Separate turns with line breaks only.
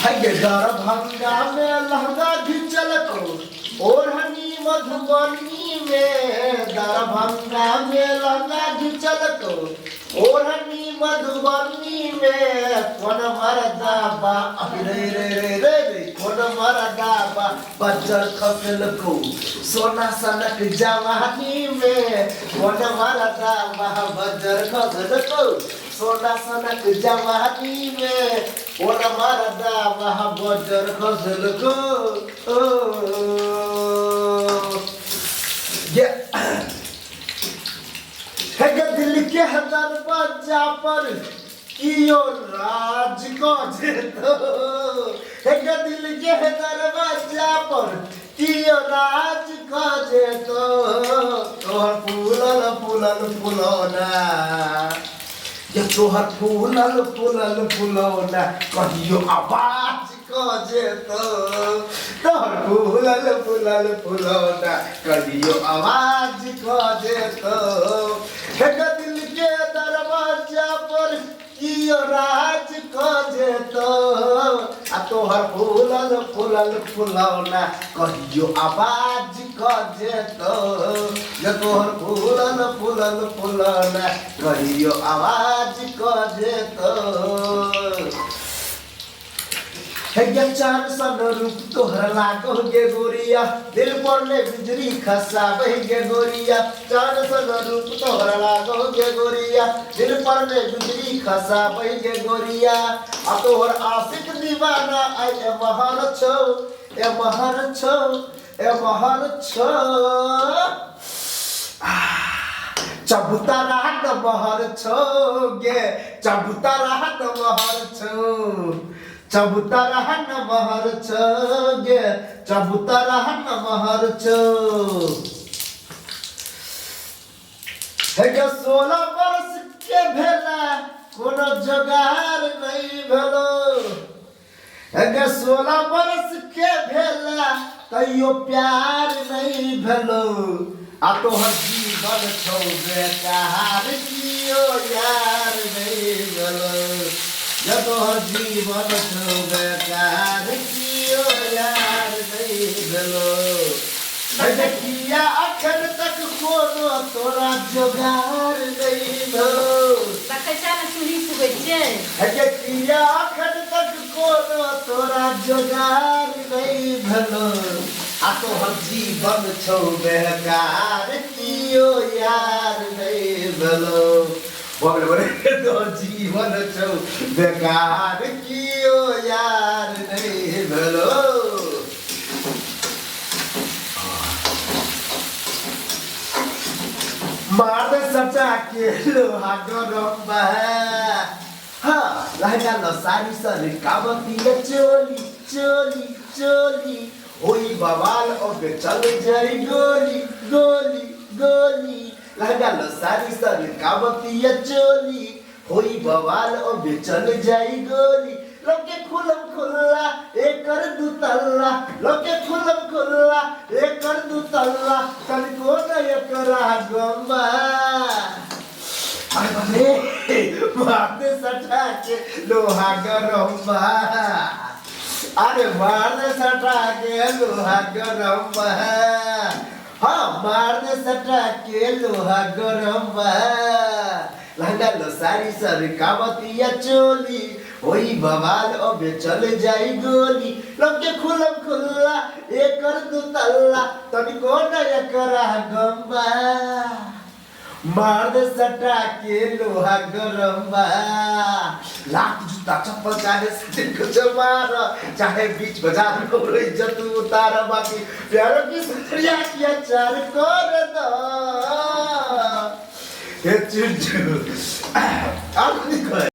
है दरभंगा में लहंगा घिंचल को ओढ़नी मधुबनी में दरभंगा में लहंगा घिंचल को ओढ़नी मधुबनी में कौन मरदा बा रे रे रे रे रे कौन मरदा बा बजर खसल को सोना सनक जवानी में कौन मरदा बा बजर खसल को सोना सनक जवानी में कौन मरदा बा बजर खसल को है दिल के दरवाजा पर कियो राज को जेतो है दिल के दरवाजा पर कियो राज को जेतो तोहर फूलल फूलल फुलौना ये तोहर फूलल फूलल फुलौना कहियो आवाज को जेतो तोहर फूलल फूलल फुलौना कहियो आवाज को जेतो है दिल के दरवाजा पर कियो राज को जेतो आ तोहर फूलल फूलल फुलौना कहियो आवाज को जेतो ये तोहर फूलल फूलल फुलौना कहियो आवाज को जेतो है चार सन रूप तोहर लागो गे गोरिया दिल पर ने बिजली खसाबे गे गोरिया चार सन रूप तोहर लागो गे गोरिया दिल पर ने बिजली खसाबे गे गोरिया आ तोहर आशिक दीवाना ए महर छो ए महर छो ए महर छो चबूतरा त महर छो गे चबूतरा त महर छो चबूतरा न महर छो गे चबूतरा न महर छो है के 16 वर्ष के भेला कोनो जोगार नहीं भेलो है के 16 वर्ष के भेला कहियो प्यार नहीं भेलो आ तोहर जीवन छौ बेकार कियो यार नहीं भेलो जब तोहर जीवन छौ बेकार कियो यार नहीं भेलो है देखिया अखन तक कोनो तोरा जोगार नहीं भेलो
बकैसा न चूड़ी सुबै छै
है देखिया अखन तक कोनो तोरा जोगार नहीं भेलो आ तोहर जीवन छौ बेकार कियो यार नहीं भेलो बोले बोले तोहर जीवन छौ बेकार कियो यार नहीं भेलो मार दे सचा के लोहा गरम बा हाँ लहंगा न सारी सर कावती चोली चोली चोली होई बवाल अब चल जाई गोली गोली गोली लहंगा न सारी सर कावती चोली होई बवाल अब चल जाई गोली लोके खुलम खुल्ला एकर दू तल्ला लोके खुलम खुल्ला एकर दू तल्ला कल को न एकरा गम्बा अरे बने मारते सटा के लोहा गरम बा अरे मारते सटा के लोहा गरम बा हाँ मारते सटा के लोहा गरम बा लहंगा लो सारी सर कावतिया चोली होई बवाल अब चल जाई गोली लोके खुलम खुल्ला एकर दू तल्ला तनिको न एकरा गम्बा मार दे सटा के लोहा गरम बा लाख जूता चप्पल चाहे सिर कुछ मार चाहे बीच बाजार को इज्जत उतार बाकी प्यारों की सरिया किया चार कर दो ये चिड़चिड़